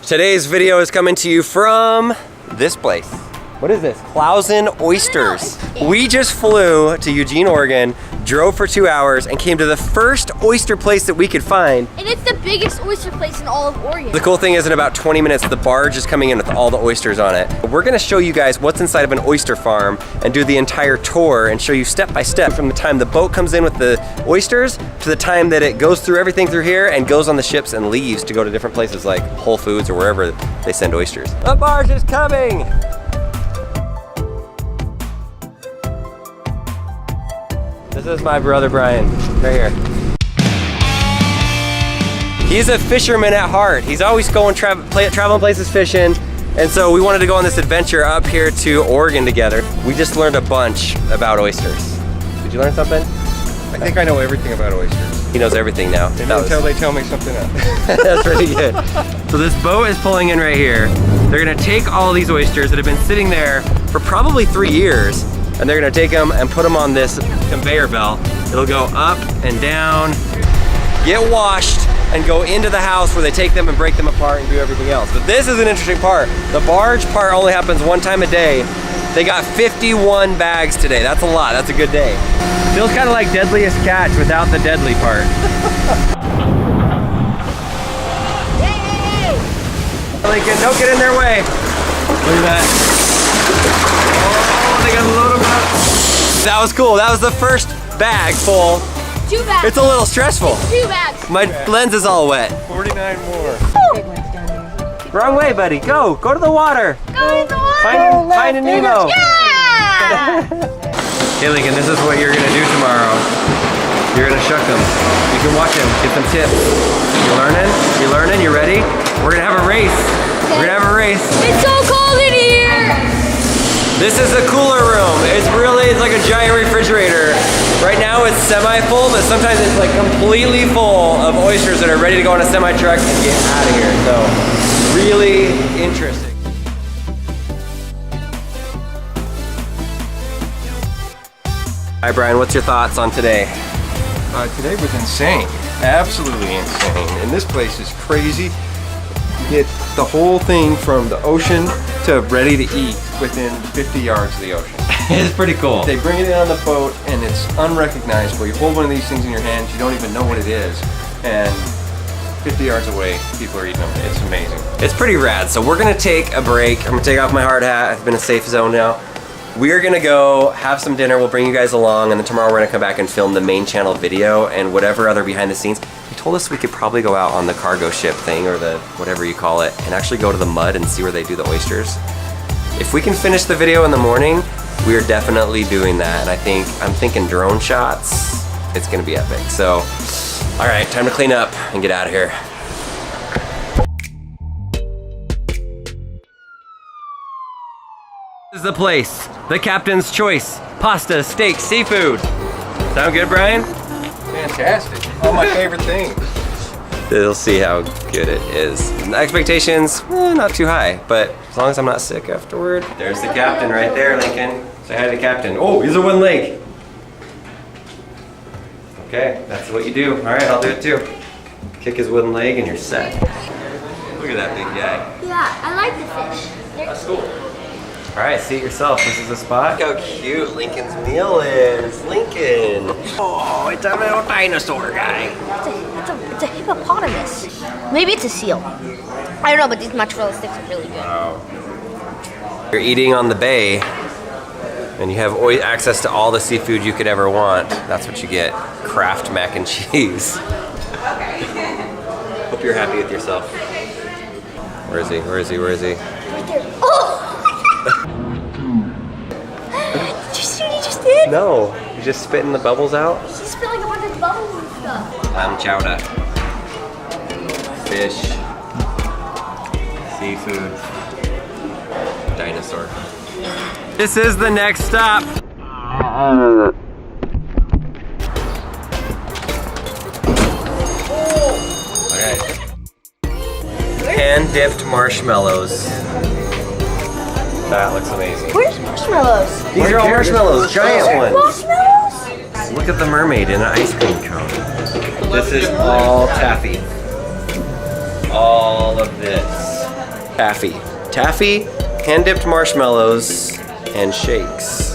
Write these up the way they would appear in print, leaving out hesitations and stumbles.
Today's video is coming to you from this place. What is this? Clausen Oysters. We just flew to Eugene, Oregon, drove for 2 hours, and came to the first oyster place that we could find. And it's the biggest oyster place in all of Oregon. The cool thing is in about 20 minutes, the barge is coming in with all the oysters on it. We're gonna show you guys what's inside of an oyster farm and do the entire tour and show you step by step from the time the boat comes in with the oysters to the time that it goes through everything through here and goes on the ships and leaves to go to different places like Whole Foods or wherever they send oysters. The barge is coming! This is my brother Brian, right here. He's a fisherman at heart. He's always going traveling places fishing, and so we wanted to go on this adventure up here to Oregon together. We just learned a bunch about oysters. Did you learn something? I think I know everything about oysters. He knows everything now. Until they tell me something else. That's really good. So this boat is pulling in right here. They're gonna take all these oysters that have been sitting there for probably 3 years, and they're gonna take them and put them on this conveyor belt. It'll go up and down, get washed, and go into the house where they take them and break them apart and do everything else. But this is an interesting part. The barge part only happens 1 time a day. They got 51 bags today. That's a lot, that's a good day. Feels kind of like Deadliest Catch without the deadly part. Lincoln, don't get in their way. Look at that. They gotta load them up. That was cool. That was the first bag full. 2 bags. It's a little stressful. It's 2 bags. My lens is all wet. 49 more. Wrong way, buddy. Go to the water. Go to the water. Find a Nemo. Yeah! Hey Lincoln, this is what you're gonna do tomorrow. You're gonna shuck them. You can watch them, get some tips. You learning? You learning? You ready? We're gonna have a race. We're gonna have a race. It's so cold in here. This is the cooler room. It's like a giant refrigerator. Right now it's semi-full, but sometimes it's like completely full of oysters that are ready to go on a semi-truck and get out of here. So, really interesting. Hi Brian, what's your thoughts on today? Today was insane. Absolutely insane. And this place is crazy. You get the whole thing from the ocean to ready to eat within 50 yards of the ocean. It's pretty cool. They bring it in on the boat and it's unrecognizable. You hold one of these things in your hands, you don't even know what it is. And 50 yards away, people are eating them. It's amazing. It's pretty rad. So we're gonna take a break. I'm gonna take off my hard hat. I've been in a safe zone now. We're gonna go have some dinner. We'll bring you guys along, and then tomorrow we're gonna come back and film the main channel video and whatever other behind the scenes. He told us we could probably go out on the cargo ship thing, or the whatever you call it, and actually go to the mud and see where they do the oysters. If we can finish the video in the morning, we are definitely doing that. And I'm thinking drone shots. It's gonna be epic. So, all right, time to clean up and get out of here. This is the place. The captain's choice. Pasta, steak, seafood. Sound good, Brian? Fantastic. All my favorite things. You'll see how good it is. The expectations, not too high, but as long as I'm not sick afterward. There's the captain right there, Lincoln. Say hi to the captain. Oh, he's a 1 leg. Okay, that's what you do. All right, I'll do it too. Kick his wooden leg and you're set. Look at that big guy. Yeah, I like the fish. That's cool. All right, seat yourself. This is the spot. Look how cute Lincoln's meal is. Lincoln. Oh, it's a little dinosaur guy. It's a hippopotamus. Maybe it's a seal. I don't know, but these mozzarella sticks are really good. Wow. You're eating on the bay, and you have access to all the seafood you could ever want. That's what you get. Kraft mac and cheese. Hope you're happy with yourself. Where is he? Where is he? Where is he? Right there. Oh! Did you see what he just did? No, he's just spitting the bubbles out. He's spilling a bunch of bubbles and stuff. Clam chowder. Fish. Seafood. Dinosaur. This is the next stop. Okay. Hand-dipped marshmallows. That looks amazing. Where's marshmallows? These are all marshmallows, giant ones. Marshmallows? Look at the mermaid in an ice cream cone. This is all taffy. All of this Taffy. Taffy, hand-dipped marshmallows, and shakes.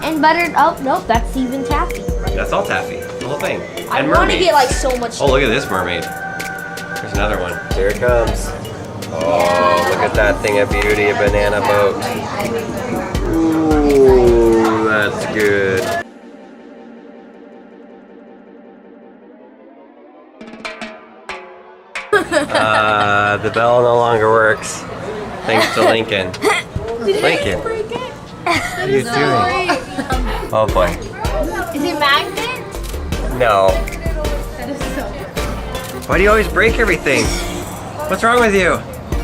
And buttered, oh, nope, that's even taffy. That's all taffy, the whole thing. I And want to mermaids. get like so much. Oh, look at this mermaid. There's another one. Here it comes. Oh, look at that thing of beauty, a banana boat. Ooh, that's good. The bell no longer works. Thanks to Lincoln. Lincoln, what are you doing? Oh boy. Is it magnet? No. Why do you always break everything? What's wrong with you?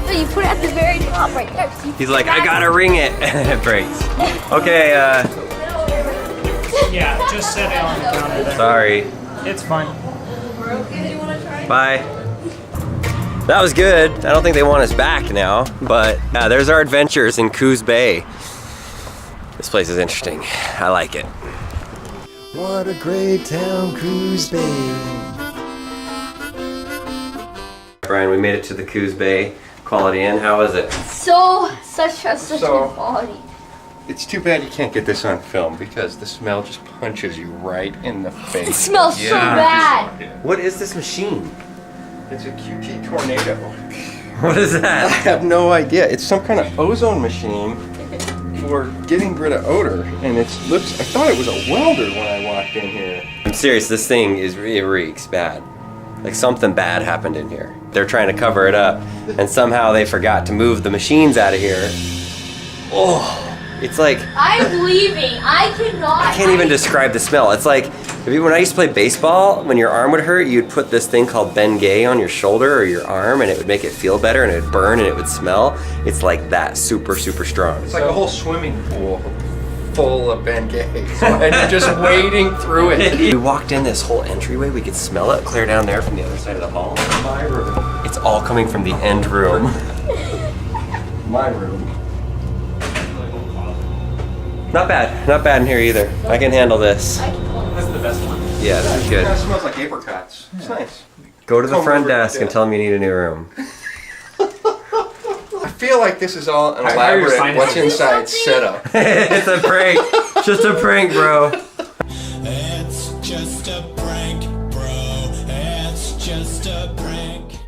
No, you put it at the very top right there. So He's like, I gotta ring it. And it breaks. Okay, Yeah, just set it on the counter there. sorry. It's fine. Bye. That was good. I don't think they want us back now, but yeah, there's our adventures in Coos Bay. This place is interesting. I like it. What a great town, Coos Bay. Brian, we made it to the Coos Bay Quality Inn. How was it? such So- good quality. It's too bad you can't get this on film because the smell just punches you right in the face. It smells so bad. What is this machine? It's a QT Tornado. What is I that? have no idea. It's some kind of ozone machine for getting rid of odor, and I thought it was a welder when I walked in here. I'm serious, this thing it reeks bad. Like something bad happened in here. They're trying to cover it up, and somehow they forgot to move the machines out of here. Oh, it's like, I'm leaving. I cannot. I can't even describe the smell. It's like, when I used to play baseball, when your arm would hurt, you'd put this thing called Bengay on your shoulder or your arm, and it would make it feel better, and it would burn, and it would smell. It's like that, super, super strong. It's like a whole swimming pool full of Bengay, and you're just wading through it. We walked in this whole entryway, we could smell it clear down there from the other side of the hall. My room. It's all coming from the end room. My room. Not bad in here either. I can handle this. This is the best one. Yeah, this is It good. kind of smells like apricots. It's nice. Go to the Come front over, desk and yeah. tell them you need a new room. I feel like this is all an I hire your elaborate sign- what's inside setup. It's a prank. Just a prank, bro. It's just a prank, bro. It's just a prank.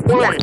One.